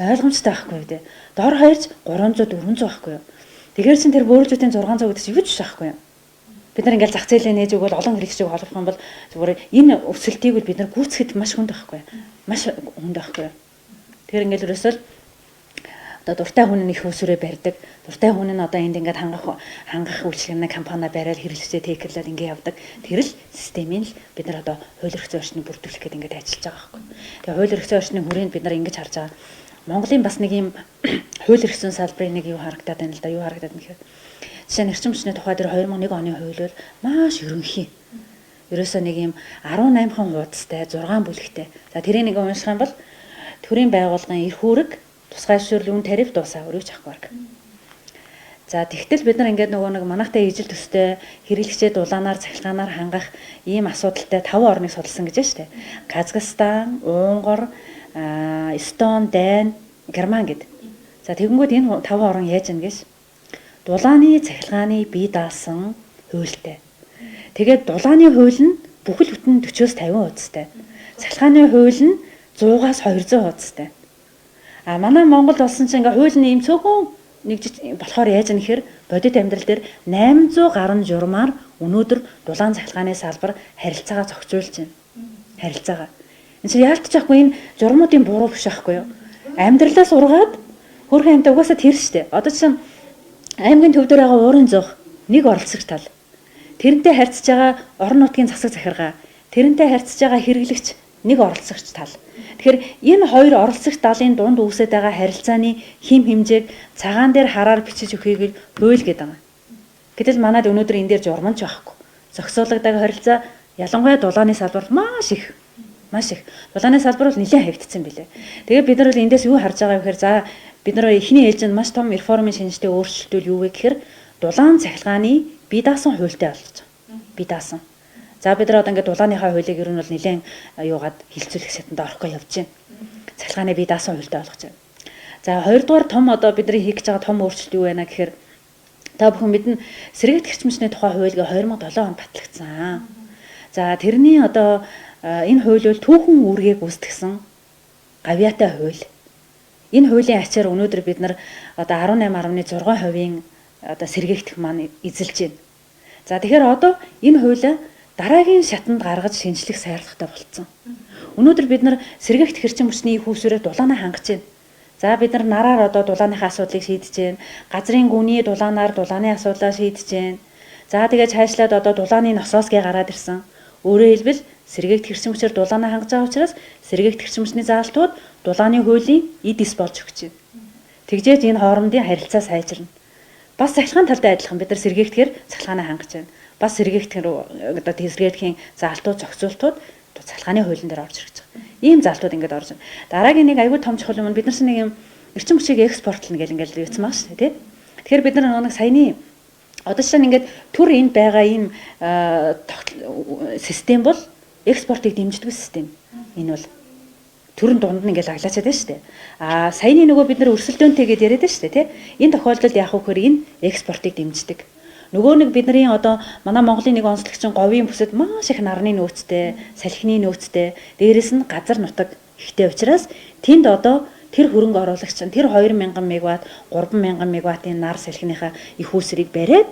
Ойлгомжтой байхгүй юу дээ. Дор хаяж 300 400 байхгүй юу? Тэгэхээр чин тэр бөөрөлжүүдийн 600 гэдэг чинь юу ч байхгүй юм. Бид нар ингээл зах зээлээ нээж өгвөл олон хэрэглэгчийг холбох юм бол зүгээр энэ өсөлтийг бид нар гүйцэхэд маш хүнд байхгүй. Маш хүнд байхгүй. Тэгэхээр ингээл ерөөсөө одоо дуртай хүн нь их усүрээ барьдаг. Дуртай хүн нь одоо энд ингээд хангах үйлчлэгний компани бариад хэрэглэгчтэй тэйкерлээд ингээд явдаг. Тэр л системийн л бид нар одоо хууль эрх зүйн орчныг бүрдүүлэх гэдэг ингээд ажиллаж байгаа байхгүй. Тэгээ хууль эрх зүйн орчны хүрээнд бид нар ингэж харж байгаа. Монголын бас нэг юм хууль эрх зүйн салбарын нэг юу харагдаад байна л да. Юу харагдаад нэхэр. Жишээ нь эрчим хүчний тухай дээр 2001 оны хууль бол маш ерөнхий. Ерөөсөө нэг юм 18 хуудастай 6 бүлэгтэй. За тэрийг нэг унших юм бол төрийн байгууллагын эрх үүрэг, тусгай зөвшөөрөл, үн тариф дуусаа өрөөж авах баг. За тэгтэл бид нар ингээд нөгөө нэг манайхтай ижил төстэй хэрэглэгчээ дулаанаар цахилгаанаар хангах ийм асуудалтай 5 орныг судалсан гэж байна шүү дээ. Казахстан, Унгар, Эстон, Дани, Герман гэд. За тэгэнгүүт энэ 5 орн яаж ийн гэж дулааны цахилгааны бие даасан хуультай. Тэгээд дулааны хууль нь бүхэл бүтэн 40-оос 50% үстэй. Цахилгааны хууль нь 100-аас 200% үстэй. Манай Монгол болсон чинь ингээ хууль нь ийм цөөхөн нэг болохоор яаж юм гэхээр бодит амьдрал дээр 800 гаруй журмаар өнөөдөр дулаан цахилгааны салбар харилцаагаа зохицуулж байна. Харилцаагаа. Энэ чинь яалтч яахгүй энэ журмуудын буруу биш байхгүй юу? Амьдралаас ургаад хөрхэн амтаа угаасаа тэр штэ. Одоо чинь аймгийн төв дээр байгаа уурын зоох нэг оролцогч тал. Тэрнтэй харьцаж байгаа орон нутгийн засаг захиргаа, тэрнтэй харьцаж байгаа хэрэглэгч нэг оролцогч тал. Тэгэхээр энэ хоёр оролцогч талын дунд үүсэж байгаа харилцааны хим хэмжээг цагаан дээр хараар бичиж өгөхийг хууль гэдэг байгаа. Гэтэл манайд өнөөдөр энэ дээр журманч байхгүй. Зохицуулагддаг харилцаа ялангуяа дулааны салбар маш их. Дулааны салбар бол нэлээд хавьдсан билээ. Тэгээд бид нар бол эндээс юу харж байгаа вэ гэхээр за бид нар эхний ээлжинд маш том реформын шинжтэй өөрчлөлтүүд юу вэ гэхээр дулаан цахилгааны бие даасан хуультай болгож байгаа. Бие даасан. За бид нар одоо ингээд дулааныхаа хуулийг ер нь бол нэлээд юугаад хилцүүлэх сэтэнд орохгүй явж байна. Цахилгааны бие даасан хуультай болгож байна. За хоёрдугаар том одоо бидний хийх гэж байгаа том өөрчлөлт юу байна гэхээр та бүхэн мэднэ сэргээгт хэрчмчний тухай хуулийг 2007 онд батлагдсан. За тэрний одоо энэ хууль бол түүхэн үүргийг гүйцэтгсэн гавьяатай хууль. Энэ хуулийн ачаар өнөөдөр бид нар одоо 18.6% одоо сэргээгдэх маань эзэлж байна. За тэгэхээр одоо энэ хуулиа дараагийн шатанд гаргаж шинжлэх шаардлагатай болсон. Өнөөдөр бид нар сэргээгт хэрчим хүчний их усүрээ дулаанаа хангаж байна. За бид нар нараар одоо дулааныхаа асуудлыг шийдэж байна. Газрын гүний дулаанаар дулааны асуудлаа шийдэж байна. За тэгээд цаашлаад одоо дулааны носоосгээ гараад ирсэн. Өөрөөр хэлбэл сэргээгт хэрчим хүчээр дулаанаа хангаж байгаа учраас сэргээгт хэрчим хүчний заалтууд дулааны хуулийн эдис болж өгч байна. Тэгжээж энэ хоорондын харилцаа сайжирна. Бас цахилгаан талтай адилхан бид нар сэргээгтгэхэр цахилгаанаа хангаж байна. Бас сэргээгтгэхэр одоо сэргээгдэхийн заалтууд зохицуултууд цахилгааны хуулийн дээр орж ирж байгаа. Ийм заалтууд ингээд орж байна. Дараагийн нэг аюул том чухал юм бид нар нэг юм эрчим хүчийг экспортлно гэл ингээд юуцсан маа шүү дээ тий. Тэгэхээр бид нар нэг саяны одоо чинь ингээд төр энд байгаа ийм систем бол экспортыг дэмждэг систем. Энэ бол төрн дунд нь ингээд аглаачаад байна шүү дээ. Саяны нөгөө бид нар өрсөлдөөнтэй гэдээ яриад байна шүү дээ тий. Энэ тохиолдолд яах вэ гэхээр энэ экспортыг дэмждэг. Нөгөө нэг бидний одоо манай Монголын нэг онцлогчин говийн бүсэд маш их нарны нөөцтэй, салхины нөөцтэй, дээрэс нь газар нутаг ихтэй учраас тэнд одоо тэр хөрөнгө оруулагч нь тэр 2000 мегаватт 3000 мегаваттын нар салхиныхаа их үүсрийг бариад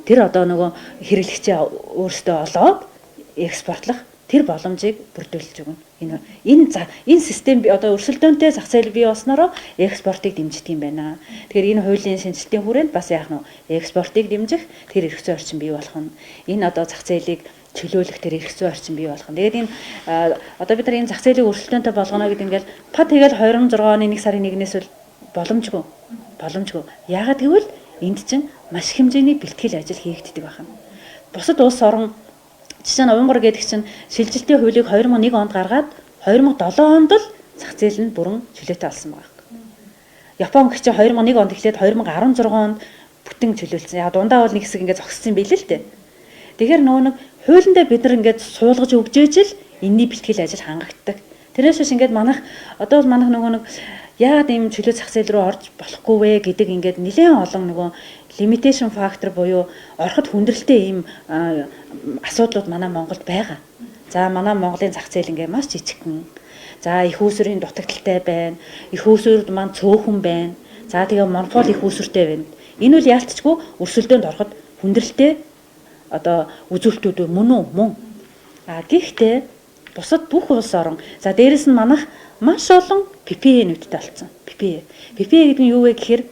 тэр одоо нөгөө хэрэглэгчээ өөртөө олоод экспортлох тэр боломжийг бүрдүүлж өгнө. Энэ систем одоо өрсөлдөөнтэй зах зээл бий болсноор экспортыг дэмждэг юм байна. Тэгэхээр энэ хуулийн шинжилтийн хүрээнд бас яах нь экспортыг дэмжих тэр эрх зүйн орчин бий болох нь. Энэ одоо зах зээлийг чөлөөлөх тэр эрх зүйн орчин бий болох нь. Тэгээд энэ одоо бид нар энэ зах зээлийг өрсөлдөөнтэй болгоно гэдэг ингээл тэгэл 26 оны 1 сарын 1-ээс бол боломжгүй. Яагаад гэвэл энд чинь маш хэмжээний бэлтгэл ажил хийгддэг байна. Бусад улс орон жишээ нь Унгар гэдэг чинь шилжилтийн хуулийг 2001 онд гаргаад 2007 онд л зах зээл нь бүрэн чөлөөтэй болсон байгаа. Япон гэх чинь 2001 онд эхлээд 2016 онд бүтэн чөлөөлсөн. Яг дундаа бол нэг хэсэг ингээд зогссон байл л дээ. Тэгэхээр нөгөө нэг хуулиндаа бид нар ингээд суулгаж өгч ижил энэний бэлтгэл ажил хангагддаг. Тэрээс биш ингээд манайх нөгөө нэг яагаад ийм чөлөө зах зээл рүү орж болохгүй вэ гэдэг ингээд нэлээд олон нөгөө limitation factor буюу ороход хүндрэлтэй ийм асуудлууд манай Монголд байгаа. За манай Монголын зах зээл ингээ маш жижигхэн. За их үүсвэрийн дутагдaltaй байна. Их үүсвэрүүд маань цөөхөн байна. За тэгээ монопол их үүсвэртэй байна. Энэ үл яалтчгүй өрсөлдөөнд ороход хүндрэлтэй одоо үзүүлэлтүүд мөн. Гэхдээ бусад бүх улс орон за дээрэс нь манайх маш олон PPA-нүүдтэй болсон. PPA гэдэг нь юу вэ гэхээр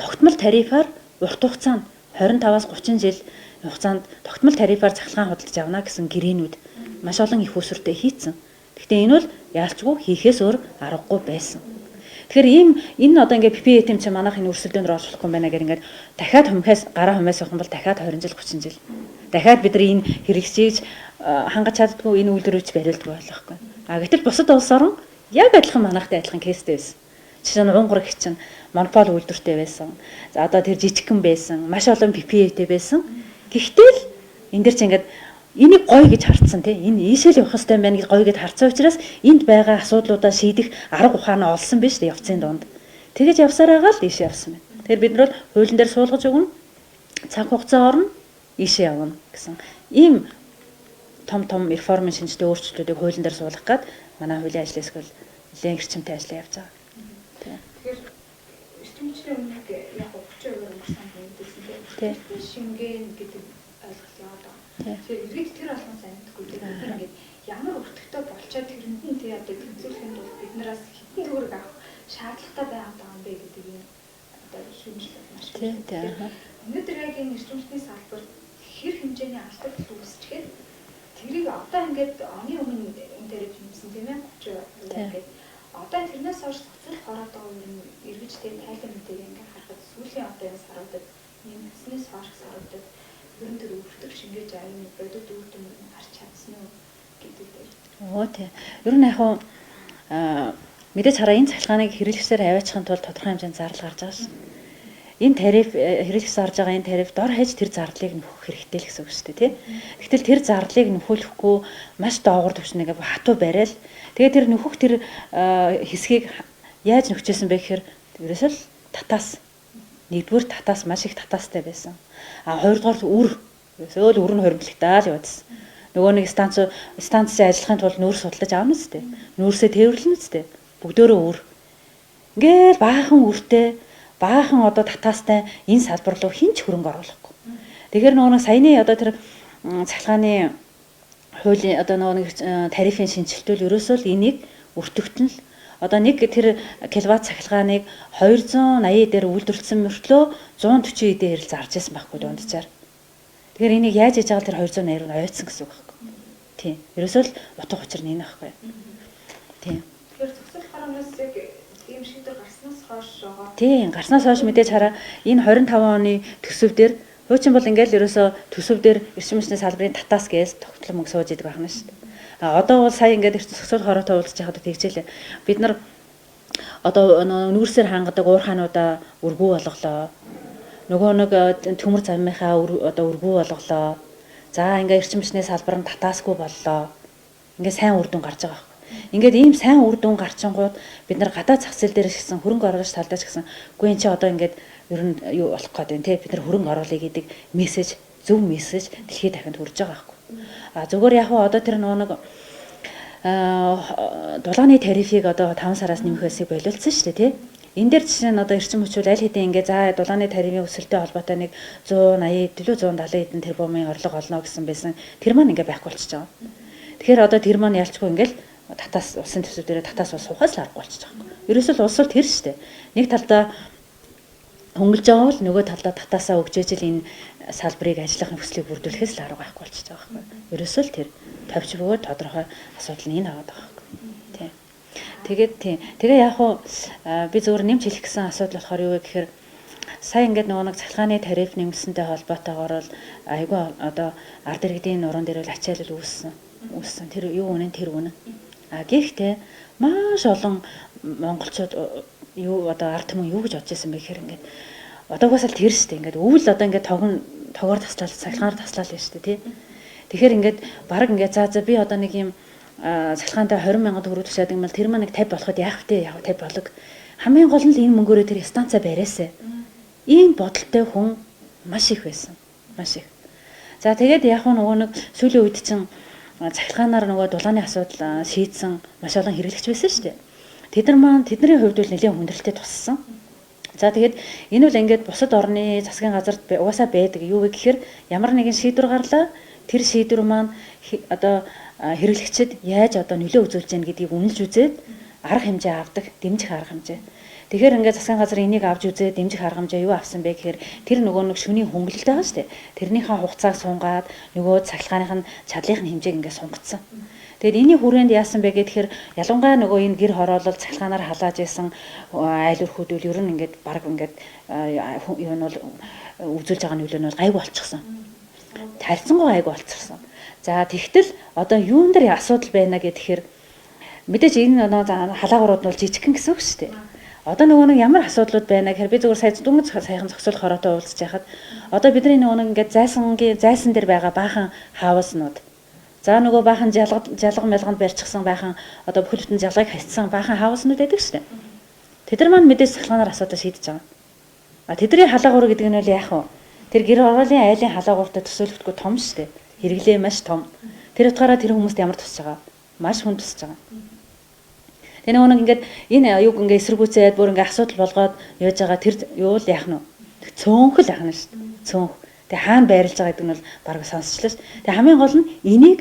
тогтмол тарифаар урт хугацаанд 25-аас 30 жил хугацаанд тогтмол тарифаар цахилгаан худалдаж авна гэсэн гэрээнүүд маш олон их үүсвэртэй хийцэн. Гэхдээ энэ бол яалчгүй хийхээс өөр аргагүй байсан. Тэгэхээр энэ одоо ингээ PPA тийм ч манайх энэ өрсөлдөөнд орж болохгүй юм байна гэх ингээд дахиад гараа хумаас явах юм бол дахиад 20 жил 30 жил. Дахиад бид нар энэ хэрэгцээг хангаж чаддгүй энэ үйлдвэрүүч барилдгүй болохгүй. Гэтэл бусад улс орон яг адилхан манайхтай адилхан кейстэй байсан. Жишээ нь Унгар гэх чинь монопол үйлдвэртэй байсан. За одоо тэр жижигхэн байсан. Маш олон PPA-тэй байсан. Гэхдээ л энэ дэр чи ингээд энийг гоё гэж харцсан тий. Энэ ийшэл явах хэрэгтэй байна гэж гоё гэж харцсан учраас энд байгаа асуудлуудаа шийдэх арга ухаанаа олсон биз дээ явцын дунд. Тэгэж явсараагаа л ийшээ явсан байна. Тэгэхээр бид нар хуулийн дээр суулгаж өгнө. Цаг хугацаа орно. Ийшээ явна гэсэн. Ийм том реформын шинжтэй өөрчлөлтүүдийг хуулийн дээр суулгах гээд манай хуулийн ажлын хэсгэл нэлээд эрчимтэй ажиллаа явж байгаа. Тэгэхээр эрчимчлийн өмнөх яг 30% өнгөрсөн гэдэг нь шингэн гэдэг ойлголт яваад байгаа. Тэгэхээр эргээд тэр алхам санагдахгүй бид ингээд ямар өртөгтэй болчоод тэрэнд нь тий одоо тэнцвэрлэхэд бол биднээс хэдэн төгрөг авах шаардлагатай байгаа юм бэ гэдэг юм одоо шүүмжлэх маш их. Өнөөдөр яг энэ эрчимчлийн салбар хэр хэмжээний алдагт үүсчихэд тэрийг одоо ингээд оны өмнө энэ хэмсэн тийм ээ 30% ингээд одоо тэрнээс хойш цоцолох ороод байгаа юм эргэжтэй тайлан мэдээг ингээд харахад сүүлийн одоо энэ саруудад нэмснээс хойш саруудад ер нь тэр өвөртөг шингээж аяны бодит үр дүн гарч чадсан уу гэдэг дээр. Тий. Ер нь яг мэдээж хараа энэ цахилгааныг хэрэглэсээр аваачихын тулд тодорхой хэмжээнд зардал гарч байгаа шин. Энэ тариф хэрэглэс орж байгаа энэ тариф дор хаяж тэр зардлыг нөхөх хэрэгтэй л гэсэн үг шүү дээ тий. Гэтэл тэр зардлыг нөхөөлөхгүй маш доогуур төвшин ингээ хатуу барайл. Тэгээ тэр нөхөх тэр хэсгийг яаж нөхчихсэн бэ гэхээр ерөөсөө л татаас нэгдүгээр татаас маш их татаастай байсан. Хоёрдугаар үр ерөөсөө л үр нь хоригдлогтаа л явдсан. Нөгөө нэг станцын ажиллахын тулд нүүр судалж аавна үстэй. Нүүрсээ тээвэрлэнэ үстэй. Бүгдөө үр. Ингээл баахан үртэй баахан одоо татаастай энэ салбар руу хинч хөрөнгө оруулахгүй. Тэгэхээр нөгөө саяны одоо тэр цахилгааны хуулийн одоо нөгөө тарифын шинжилтүүл ерөөсөө л энийг өртөгтөн л одоо нэг тэр киловатт цахилгааныг 280 дээр үйлдвэрлэсэн мөртлөө 140 дээр л зарж ирсэн байхгүй дунджаар. Тэгэхээр энийг яаж хийж байгаа тэр 280 руу ойцсон гэсэн үг байхгүй. Тийм. Ерөөсөө л утга учир нь энэ байхгүй. Тийм. Тэгэхээр зөвсөл харамнаас яг ийм шийдвэр гарснаас хойш байгаа. Тийм, гарснаас хойш мэдээж хараа энэ 25 оны төсөв дээр хуучин бол ингээл ерөөсөө төсөв дээр эрчим хүчний салбарын татаас гээл тогтлон мөнгө сууж идэг байна шүү дээ. Одоо бол сая ингээд зөвсөл хороотой уулзж байхад тэгжээлээ. Бид нар одоо нүүрсээр хангадаг уурхаануудаа өргүү болголоо. Нөгөө нэг төмөр замынхаа одоо өргүү болголоо. За ингээд эрчим хүчний салбар нь татаасгүй боллоо. Ингээд сайн үр дүн гарч байгаа. Ингээд ийм сайн үр дүн гарчингууд бид нар гадаад зах зээл дээрээс гисэн хөрөнгө оруулагч талдаас гисэн үгүй энэ чи одоо ингээд ер нь юу болох гээд байна те бид нар хөрөнгө оруулъя гэдэг мессеж зөв мессеж дэлхийд дахинд хүрж байгаа байхгүй. Зүгээр яг одоо тэр нэг дулааны тарифыг одоо 5 сараас нэмэх байсыг болиулсан шүү дээ тий. Энэ дээр жишээ нь одоо эрчим хүчүүд аль хэдийн ингээ за дулааны тарифын өсөлттэй холбоотой нэг 180 төлөө 170 хэдэн тэрбумын орлого олно гэсэн байсан. Тэр маань ингээ байхгүй болчихж байгаа. Тэгэхээр одоо тэр маань ялчгүй ингээл татаас усын төсөв дээр татаас ус суухаас л аргагүй болчихж байгаа. Ерөөсөө л улс бол тэр шүү дээ. Нэг талдаа хөнгөлж байгаа бол нөгөө талдаа татаасаа өгчээж л энэ салбарыг ажиллахын хүслийг бүрдүүлэхээс л арга байхгүй болчихж байгаа байхгүй. Ерөөсөө л тэр товч бөгөөд тодорхой асуудал нь энэ аваад байгаа байхгүй. Тийм. Тэгээд тийм. Тэгээ яг хуу би зөвхөн нэмж хэлэх гэсэн асуудал болохоор юу вэ гэхээр сая ингээд нөгөө нэг цалгааны тариф нэмсэнтэй холбоотойгоор бол айгүй одоо ард иргэдийн нуруунд дээр л ачаалал үүссэн. Тэр юу үнэн тэр үнэн. Гэхдээ маш олон монголчууд юу одоо ард түмэн юу гэж бодож байсан бэ гэхээр ингээд одоогоос л тэр шүү дээ. Ингээд өвөл одоо ингээд тогоор таслаад цалгаар таслаад байна шүү дээ тий. Тэгэхээр ингээд баг ингээд за би одоо нэг юм цалгаантай 20,000 төгрөг тушаад юм бол тэр маань нэг 50 болоход яах вэ? Яг 50 болог. Хамгийн гол нь энэ мөнгөөрөө тэр станцаа бариасаа. Ийм бодолтой хүн маш их байсан. Маш их. За тэгээд яг нөгөө нэг сүүлийн үед чинь цахилгаанаар нөгөө дулааны асуудал шийдсэн маш олон хэрэглэгч байсан шүү дээ. Тэдний хувьд бол нэлээд хүндрэлтэй туссан. За тэгээд энэ бол ингээд бусад орны засгийн газарт угаасаа байдаг. Юу вэ гэхээр ямар нэгэн шийдвэр гарлаа тэр шийдвэр маань одоо хэрэглэгчид яаж одоо нөлөө үзүүлж яах гэдгийг үнэлж үзээд арга хэмжээ авдаг, дэмжих арга хэмжээ. Тэгэхээр ингээд засгийн газар энийг авч үзээд дэмжих арга хэмжээ юу авсан бэ гэхээр тэр нөгөө нэг шүний хөнгөлөлт байгаа шүү дээ. Тэрнийхээ хугацааг сунгаад нөгөө цахилгааных нь чадлынх нь хэмжээг ингээд сунгацсан. Тэгэд энэний хүрээнд яасан бэ гэхээр ялангуяа нөгөө энэ гэр хороолол цахилгаанаар халааж исэн айлөрхүүд үл ер нь ингээд баг ингээд юу нь бол үзүүлж байгаа нөлөө нь бол гайг болчихсон. Тарьцангуй гайг болчихсон. За тэгтэл одоо юун дээр асуудал байна гэхээр мэдээж энэ халаагуурууд нь бол жижигхэн гэсэн үг шүү дээ. Одоо нөгөө нэг ямар асуудлууд байна гэхээр би зөвхөн дөнгөж сайхан зохицуулах хороотой уулзж байхад одоо бидний нөгөө ингээд зайсан дээр байгаа баахан хаавснууд за нөгөө баахан жалга мэлганд барьчихсан баахан одоо бүхэл бүтэн жалгыг хасцсан баахан хаавснууд байдаг шүү дээ. Тэд нар маань мэдээж цахилгаанаар асуудал шийдэж байгаа. Тэдний халаагуур гэдэг нь бол яах вэ? Тэр гэр ороолын айлын халаагууртай төсөөлөгдгөө том шүү дээ. Хэрэглээ маш том. Тэр утгаараа тэр хүмүүст ямар тусаж байгаа? Маш хүн тусаж байгаа. Тэгээ нөгөө ингээд энэ юуг ингээд эсэргүүцээд бүр ингээд асуудал болгоод яаж байгаа тэр юу л яах нь вэ? Цөөнхөл яах нь шүү дээ. Цөөнх. Тэгээ хаана байрлаж байгаа гэдэг нь бол бараг сонсчлаа шүү. Тэгээ хамгийн гол нь энийг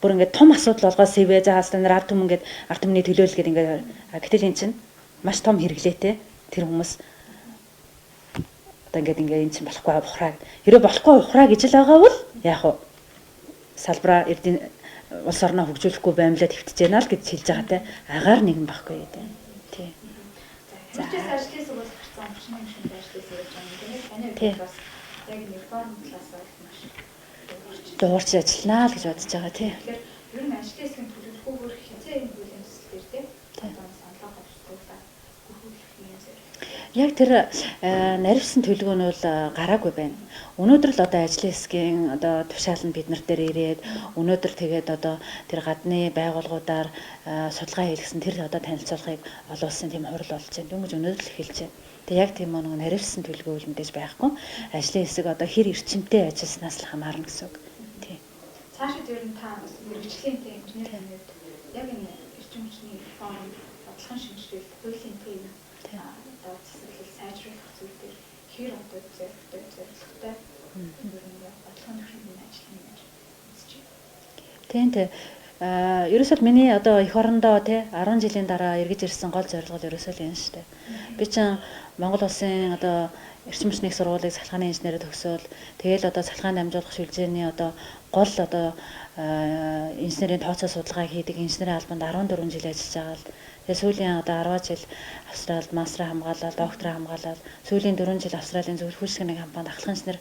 бүр ингээд том асуудал болгоод CV заасан нар ард түмэн ингээд ард түмний төлөөлөл гэдэг ингээд гэтэл эн чинь маш том хэрэглээтэй тэр хүмүүс одоо ингээд эн чинь болохгүй ухраа. Хэрэв болохгүй ухраа гэж л байгаа бол яах вэ? Салбараа эрдийн улс орноо хөгжүүлэхгүй баймлаа твтэж байна л гэж хэлж байгаа те агаар нэгэн байхгүй гэдэг. Тий. За ажлын сугал гарсан машины машин ажлын сугал гэж байна. Таны бас яг реформ талаас маш дуурч ажилланаа л гэж бодож байгаа тий. Тэгэхээр ер нь ажлын хэсгийн төлөвлөгөөгөөр хязгаар юм бүлэмжлэлээр тий. Одоо саналаа хавцуулаад гүрүүлэх юм зэрэг. Яг тэр наривсан төлөвлөгөө нь бол гараагүй байна. Өнөөдөр л одоо ажлын хэсгийн одоо тушаал нь бид нар дээр ирээд өнөөдөр тэгээд одоо тэр гадны байгууллагуудаар судалгаа хийлгэсэн тэр одоо танилцуулгыг олон улсын тийм хурал болж байна. Дөнгөж өнөөдөр л эхэлж байна. Тэгээд яг тийм нэг наривсан төлөвлөгөө үл мэдээж байхгүй. Ажлын хэсэг одоо хэр эрчимтэй ажилласнаас л хамаарна гэсэн үг. Тий. Цаашид ер нь та мэрэгжлийн инженерийн хувьд яг энэ эрчим хүчний реформ, бодлогын шинжилгээ, хуулийн тийм одоо засаглал сайжруулах зүйл дээр хэр одоо зорилготой ер нь бодлогын төвшингийн ажил юм гэж үзэж байна. Тийм. Ерөөсөө миний одоо эх орондоо тий 10 жилийн дараа эргэж ирсэн гол зорилго ерөөсөө л энэ шүү дээ. Би чинь Монгол улсын одоо эрчим хүчний сургуулийг цахилгааны инженерээр төгсөөл тэгэл одоо цахилгаан дамжуулах шилжээний одоо гол одоо инженерийн тооцоо судалгаа хийдэг инженерийн албанд 14 жил ажиллаж байгаа л тэгээ сүүлийн одоо 10 жил Австралид мастера хамгаалаад доктороо хамгаалаад сүүлийн 4 жил Австралийн зөвлөх үйлчлэгийн компанид ахлах инженер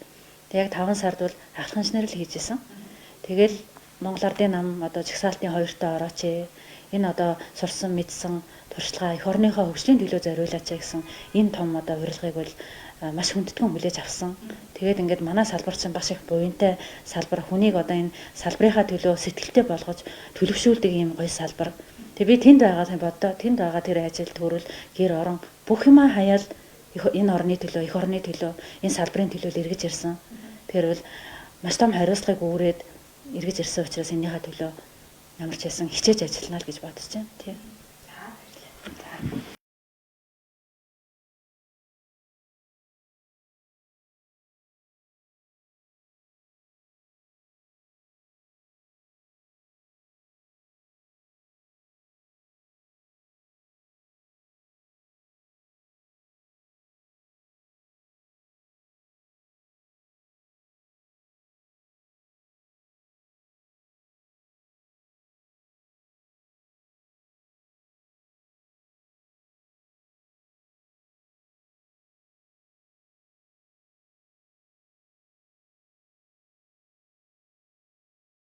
тэг яг 5 сард бол ахлах инженер л хийж исэн. Тэгэл Монгол Ардын нам одоо жагсаалтын 2-т орооч энэ одоо сурсан мэдсэн туршлага эх орныхоо хөгжлийн төлөө зориулаач гэсэн энэ том одоо урилгыг бол маш хүндэтгэн хүлээж авсан. Тэгээд ингээд манай салбар чинь бас их буянтай салбар хүнийг одоо энэ салбарынхаа төлөө сэтгэлтэй болгож төлөвшүүлдэг юм гоё салбар. Тэгээд би тэнд байгаа юм бодоо тэнд байгаа тэр ажил төрөл гэр орон бүх юма хаяал энэ орны төлөө эх орны төлөө энэ салбарын төлөө эргэж ирсэн. Тэр бол маш том хариуцлагыг үүрээд эргэж ирсэн учраас энийхээ төлөө ямар ч байсан хичээж ажиллана л гэж бодож байна. Тийм. За баярлалаа. За.